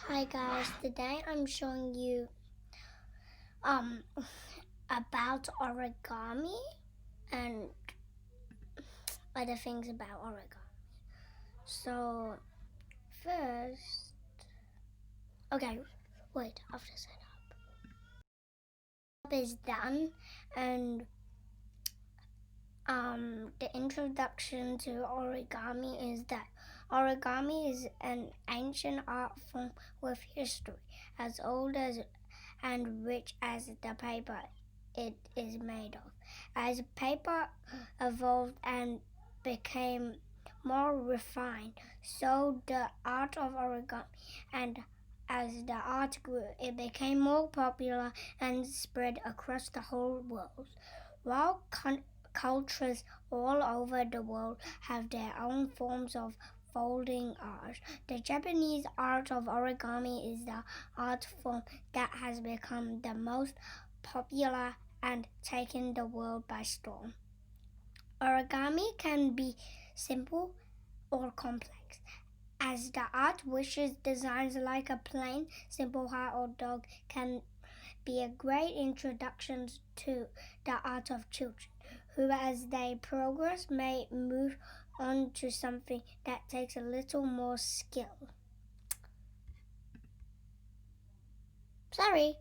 Hi guys, today I'm showing you um about origami and other things about origami. So first, okay, wait, after setup is done, and the introduction to origami is that origami is an ancient art form with history as old as and rich as the paper it is made of. As paper evolved and became more refined, so the art of origami, and as the art grew, it became more popular and spread across the whole world. While cultures all over the world have their own forms of folding art, the Japanese art of origami is the art form that has become the most popular and taken the world by storm. Origami can be simple or complex, as the art wishes designs like a plain, simple heart or dog can be a great introduction to the art of children, who as they progress may move on to something that takes a little more skill. Sorry.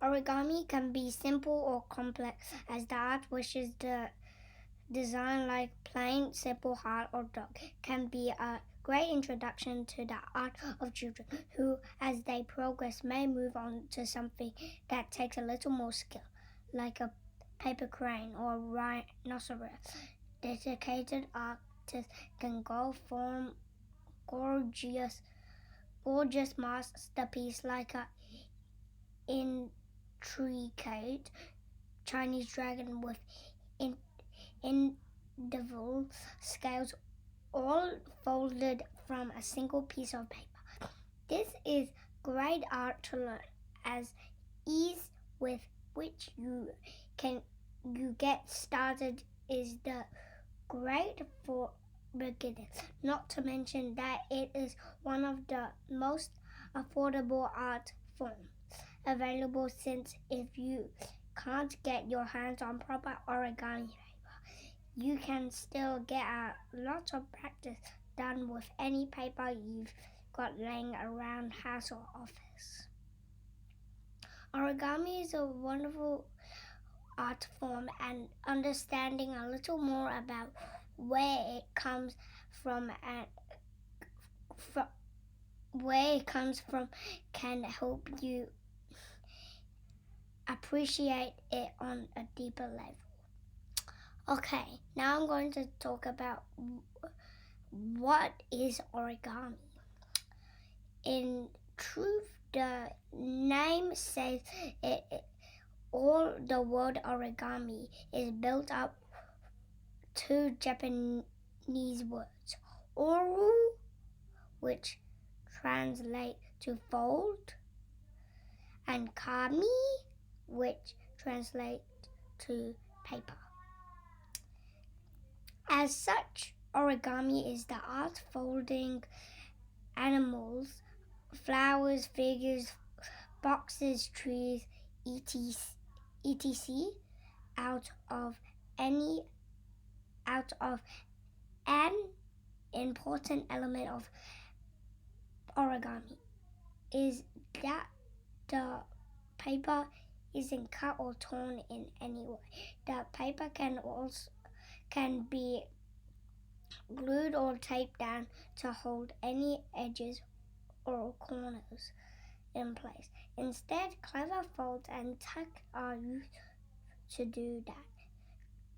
Origami can be simple or complex, as the art wishes the design like plain, simple heart or dog can be a great introduction to the art of children, who as they progress may move on to something that takes a little more skill, like a paper crane or rhinoceros. Dedicated artists can go form gorgeous masterpiece like a intricate Chinese dragon with individual scales all folded from a single piece of paper. This is great art to learn, as ease with which you get started is the great for beginners. Not to mention that it is one of the most affordable art forms available, since if you can't get your hands on proper origami paper, you can still get a lot of practice done with any paper you've got laying around house or office. Origami is a wonderful art form, and understanding a little more about where it comes from can help you appreciate it on a deeper level. Okay, now I'm going to talk about what is origami. In truth, the name says it. All the word origami is built up two Japanese words, oru, which translate to fold, and kami, which translate to paper. As such, origami is the art folding animals, flowers, figures, boxes, trees, etc. out of an important element of origami is that the paper isn't cut or torn in any way. The paper can be glued or taped down to hold any edges or corners in place. Instead, clever folds and tuck are used to do that.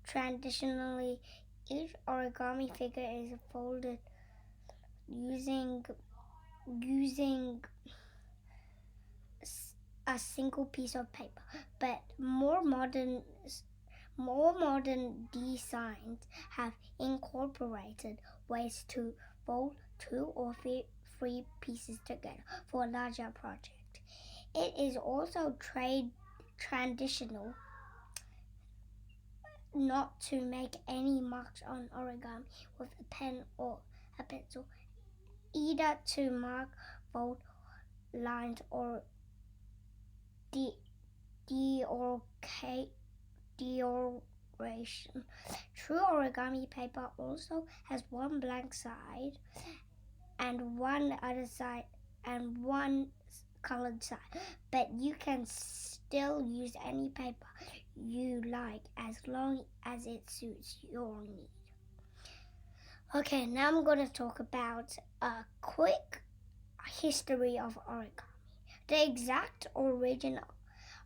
Traditionally, each origami figure is folded using a single piece of paper, but more modern designs have incorporated ways to fold two or three pieces together for a larger project. It is also traditional not to make any marks on origami with a pen or a pencil. either to mark fold lines or decoration. True origami paper also has one blank side and one other side and one colored side, but you can still use any paper you like as long as it suits your need. Okay, now I'm going to talk about a quick history of origami. The exact origin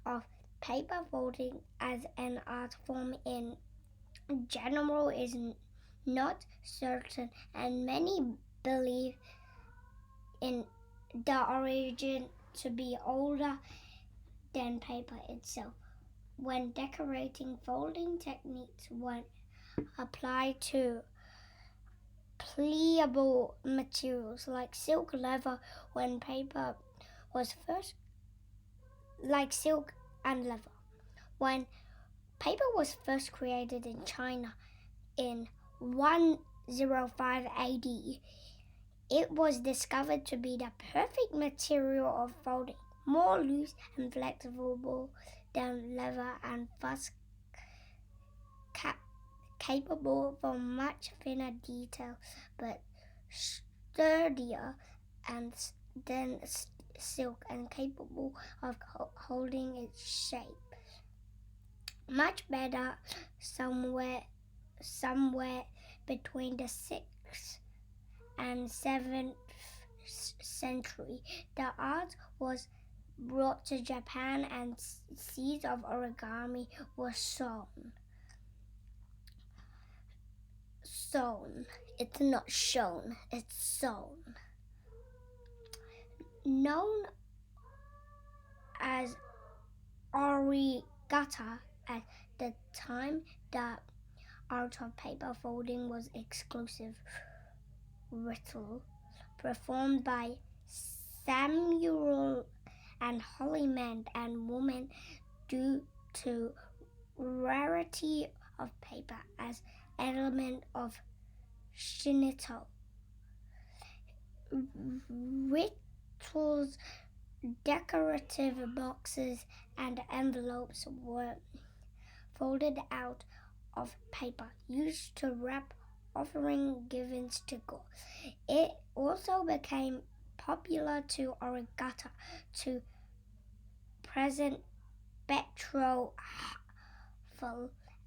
of paper folding as an art form in general is not certain, and many believe in the origin to be older than paper itself. When decorating, folding techniques were applied to pliable materials like silk, leather, when paper was first like silk and leather. When paper was first created in China in 105 AD, it was discovered to be the perfect material of folding, more loose and flexible than leather and thus capable for much thinner detail, but sturdier than silk and capable of holding its shape much better. Somewhere between the 6th and 7th century, the art was brought to Japan and seeds of origami were sown. It's not shown, it's sown. Known as origata at the time, the art of paper folding was exclusive ritual performed by Samurai and holy men and women due to rarity of paper as element of Shinto. Rituals, decorative boxes and envelopes were folded out of paper used to wrap offering givens to God. It also became popular to origata to present betrothal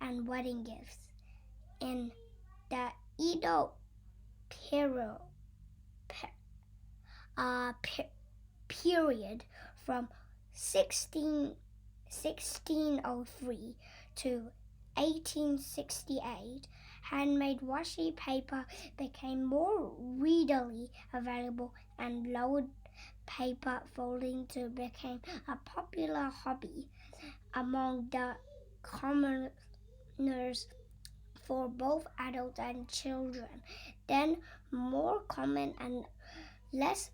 and wedding gifts. In the Edo period from 1603 to 1868, handmade washi paper became more readily available and allowed paper folding to become a popular hobby among the commoners for both adults and children. Then more common and less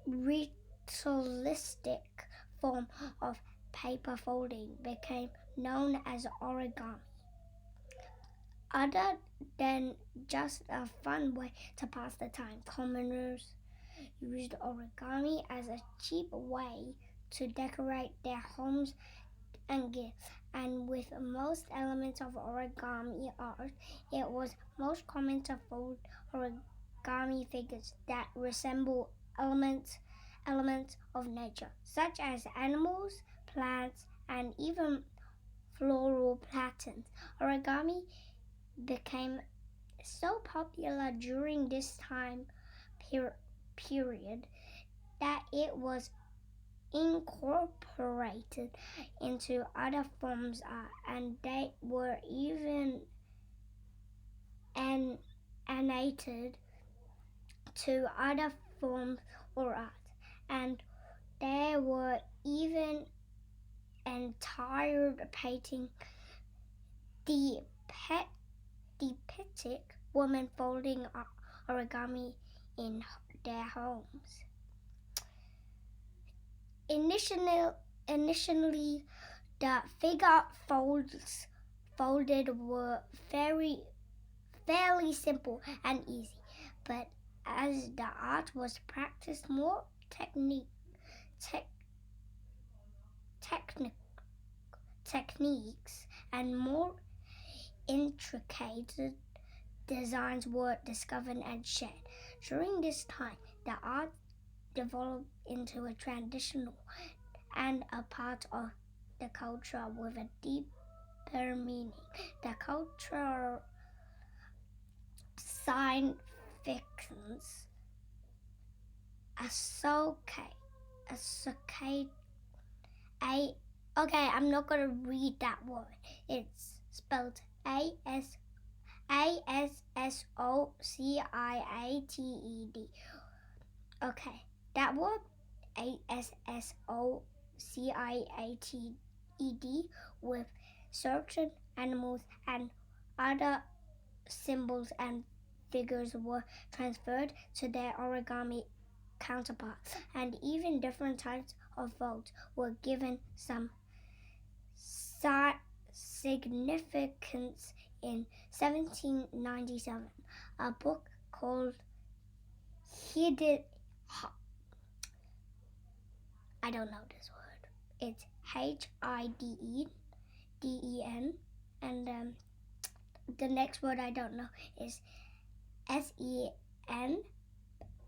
ritualistic form of paper folding became known as origami. Other than just a fun way to pass the time, commoners used origami as a cheap way to decorate their homes and gifts. And with most elements of origami art, it was most common to fold origami figures that resemble elements of nature, such as animals, plants, and even floral patterns. Origami became so popular during this time period that it was incorporated into other forms and they were even animated to other forms or art, and there were even entire painting depicting women folding origami in their homes. Initially, the figure folded were fairly simple and easy, but as the art was practiced, more techniques and more intricate designs were discovered and shared. During this time, the art developed into a traditional and a part of the culture with a deeper meaning. The cultural science fictions okay, I'm not gonna read that word. It's spelled ASSOCIATED. Okay, that word ASSOCIATED with certain animals and other symbols and figures were transferred to their origami counterparts, and even different types of folds were given some significance. In 1797, a book called I don't know this word. It's HIDEDEN, and the next word I don't know is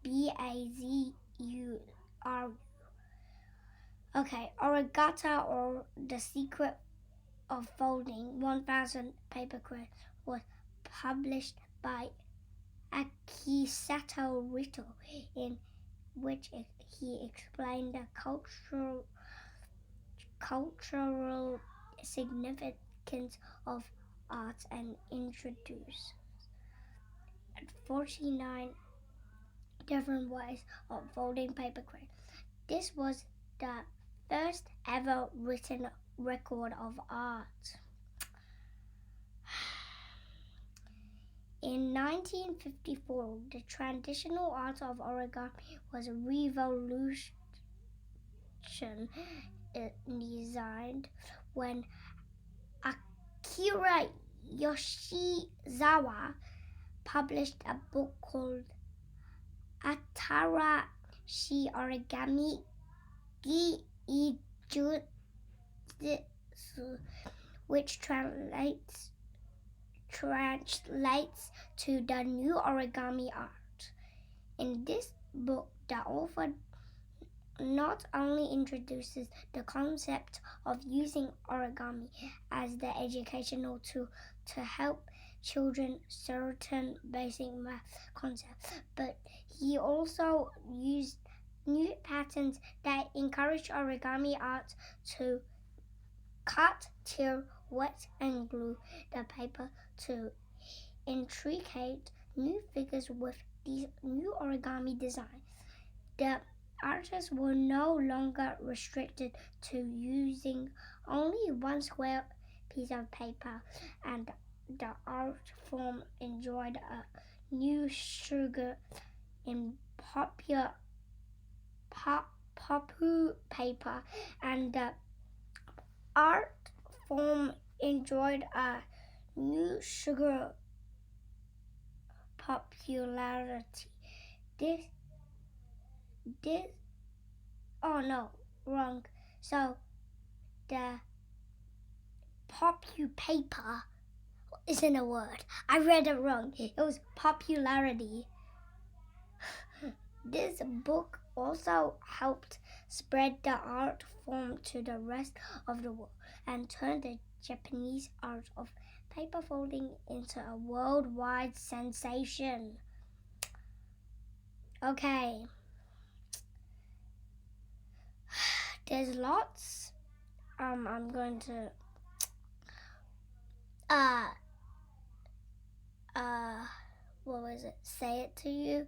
SENBAZURU. Okay, Origata, or The Secret of Folding 1000 Papercraft, was published by Akisato Rito, in which he explained the cultural significance of art and introduced 49 different ways of folding papercraft. This was the first ever written record of art. In 1954, the traditional art of origami was revolutionized when Akira Yoshizawa published a book called Atarashi Origami Geijutsu, which translates to the new origami art. In this book, the author not only introduces the concept of using origami as the educational tool to help children certain basic math concepts, but he also used new patterns that encourage origami art to cut, tear, wet, and glue the paper to intricate new figures with these new origami designs. The artists were no longer restricted to using only one square piece of paper, and the art form enjoyed a new sugar in Papu paper, and the art form enjoyed a new sugar popularity. So the Papu paper isn't a word. I read it wrong. It was popularity. This book also helped spread the art form to the rest of the world and turned the Japanese art of paper folding into a worldwide sensation. Okay. There's lots. I'm going to say it to you,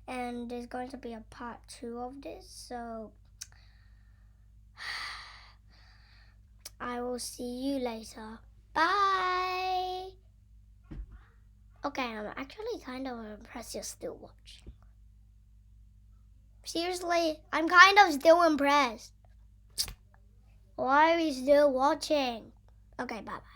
and there's going to be a part 2 of this, so I will see you later. Bye. Okay, I'm actually kind of impressed you're still watching. Seriously, I'm kind of still impressed. Why are you still watching? Okay, bye-bye.